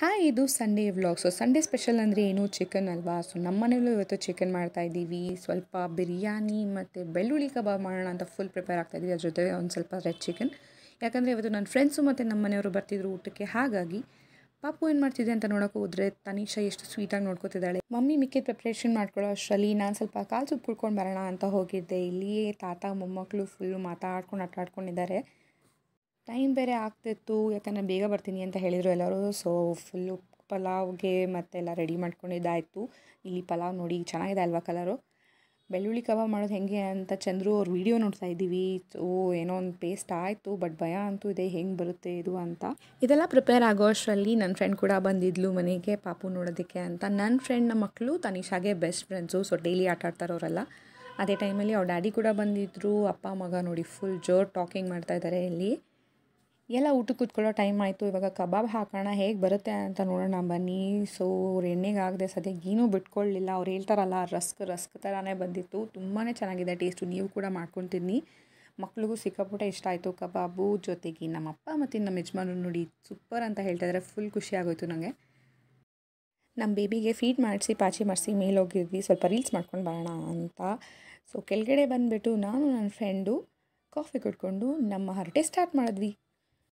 Hi, ಇದು Sunday vlog. So Sunday special ಅಂದರೆ ಏನು, ಚಿಕನ್ ಅಲ್ವಾ. ಸೊ ನಮ್ಮ ಮನೇಲೂ ಇವತ್ತು ಚಿಕನ್ ಮಾಡ್ತಾಯಿದ್ದೀವಿ. ಸ್ವಲ್ಪ ಬಿರಿಯಾನಿ ಮತ್ತು ಬೆಳ್ಳುಳ್ಳಿ ಕಬಾಬ್ ಮಾಡೋಣ ಅಂತ ಫುಲ್ ಪ್ರಿಪೇರ್ ಆಗ್ತಾಯಿದ್ದೀವಿ. ಅದ್ರ ಜೊತೆ ಒಂದು ಸ್ವಲ್ಪ ರೆಡ್ ಚಿಕನ್. ಯಾಕಂದರೆ ಇವತ್ತು ನನ್ನ ಫ್ರೆಂಡ್ಸು ಮತ್ತು ನಮ್ಮ ಮನೆಯವರು ಬರ್ತಿದ್ರು ಊಟಕ್ಕೆ. ಹಾಗಾಗಿ ಪಾಪು ಏನು ಮಾಡ್ತಿದ್ದೆ ಅಂತ ನೋಡೋಕೆ ಹೋದರೆ ತನಿಷಾ ಎಷ್ಟು ಸ್ವೀಟಾಗಿ ನೋಡ್ಕೊತಿದ್ದಾಳೆ. ಮಮ್ಮಿ ಮಿಕ್ಕಿದ ಪ್ರಿಪ್ರೇಷನ್ ಮಾಡ್ಕೊಳ್ಳೋ ಅಷ್ಟರಲ್ಲಿ ನಾನು ಸ್ವಲ್ಪ ಕಾಲು ಸೂಪ್ ಕುಡ್ಕೊಂಡು ಬರೋಣ ಅಂತ ಹೋಗಿದ್ದೆ. ಇಲ್ಲಿಯೇ ತಾತ ಮೊಮ್ಮಕ್ಕಳು ಫುಲ್ಲು ಮಾತಾಡ್ಕೊಂಡು ಆಟಾಡ್ಕೊಂಡಿದ್ದಾರೆ. ಟೈಮ್ ಬೇರೆ ಆಗ್ತಿತ್ತು, ಯಾಕಂದರೆ ಬೇಗ ಬರ್ತೀನಿ ಅಂತ ಹೇಳಿದರು ಎಲ್ಲರೂ. ಸೊ ಫುಲ್ಲು ಪಲಾವ್ಗೆ ಮತ್ತೆಲ್ಲ ರೆಡಿ ಮಾಡ್ಕೊಂಡಿದ್ದಾಯಿತು. ಇಲ್ಲಿ ಪಲಾವ್ ನೋಡಿ ಚೆನ್ನಾಗಿದೆ ಅಲ್ವಾ ಕಲರು. ಬೆಳ್ಳುಳ್ಳಿ ಕಬಾಬ್ ಮಾಡೋದು ಹೇಗೆ ಅಂತ ಚಂದ್ರು ಅವ್ರ ವೀಡಿಯೋ ನೋಡ್ತಾ ಇದ್ದೀವಿ. ಓ ಏನೋ ಒಂದು ಪೇಸ್ಟ್ ಆಯಿತು, ಬಟ್ ಭಯ ಅಂತೂ ಇದೆ ಹೆಂಗೆ ಬರುತ್ತೆ ಇದು ಅಂತ. ಇದೆಲ್ಲ ಪ್ರಿಪೇರ್ ಆಗೋ ಅಷ್ಟರಲ್ಲಿ ನನ್ನ ಫ್ರೆಂಡ್ ಕೂಡ ಬಂದಿದ್ಲು ಮನೆಗೆ ಪಾಪು ನೋಡೋದಕ್ಕೆ ಅಂತ. ನನ್ನ ಫ್ರೆಂಡ್ನ ಮಕ್ಕಳು ತನಿಷಾಗೆ ಬೆಸ್ಟ್ ಫ್ರೆಂಡ್ಸು. ಸೊ ಡೈಲಿ ಆಟ ಆಡ್ತಾರವರೆಲ್ಲ. ಅದೇ ಟೈಮಲ್ಲಿ ಅವ್ರ ಡ್ಯಾಡಿ ಕೂಡ ಬಂದಿದ್ದರು. ಅಪ್ಪ ಮಗ ನೋಡಿ ಫುಲ್ ಜೋರು ಟಾಕಿಂಗ್ ಮಾಡ್ತಾಯಿದ್ದಾರೆ ಇಲ್ಲಿ. ಎಲ್ಲ ಊಟಕ್ಕೆ ಕೂತ್ಕೊಳ್ಳೋ ಟೈಮ್ ಆಯಿತು. ಇವಾಗ ಕಬಾಬ್ ಹಾಕೋಣ, ಹೇಗೆ ಬರುತ್ತೆ ಅಂತ ನೋಡೋಣ ಬನ್ನಿ. ಸೊ ಅವ್ರು ಎಣ್ಣೆಗೆ ಆಗದೆ ಸದ್ಯಕ್ಕೆ ಏನೂ ಬಿಟ್ಕೊಳ್ಳಿಲ್ಲ. ಅವ್ರು ಹೇಳ್ತಾರಲ್ಲ ರಸ್ಕ್ ಥರನೇ ಬಂದಿತ್ತು. ತುಂಬಾ ಚೆನ್ನಾಗಿದೆ ಟೇಸ್ಟು. ನೀವು ಕೂಡ ಮಾಡ್ಕೊತೀನಿ. ಮಕ್ಳಿಗೂ ಸಿಕ್ಕಾಪಟ್ಟೆ ಇಷ್ಟ ಆಯಿತು ಕಬಾಬು. ಜೊತೆಗೆ ನಮ್ಮ ಅಪ್ಪ ಮತ್ತು ನಮ್ಮ ಯಜಮಾನರು ನೋಡಿ ಸೂಪರ್ ಅಂತ ಹೇಳ್ತಾಯಿದ್ದಾರೆ. ಫುಲ್ ಖುಷಿ ಆಗೋಯ್ತು ನನಗೆ. ನಮ್ಮ ಬೇಬಿಗೆ ಫೀಡ್ ಮಾಡಿಸಿ ಪಾಚಿ ಮಾಡಿಸಿ ಮೇಲೆ ಹೋಗಿದ್ವಿ ಸ್ವಲ್ಪ ರೀಲ್ಸ್ ಮಾಡ್ಕೊಂಡು ಬರೋಣ ಅಂತ. ಸೊ ಕೆಳಗಡೆ ಬಂದುಬಿಟ್ಟು ನಾನು ನನ್ನ ಫ್ರೆಂಡು ಕಾಫಿ ಕುಡ್ಕೊಂಡು ನಮ್ಮ ಹರಟೆ ಸ್ಟಾರ್ಟ್ ಮಾಡಿದ್ವಿ.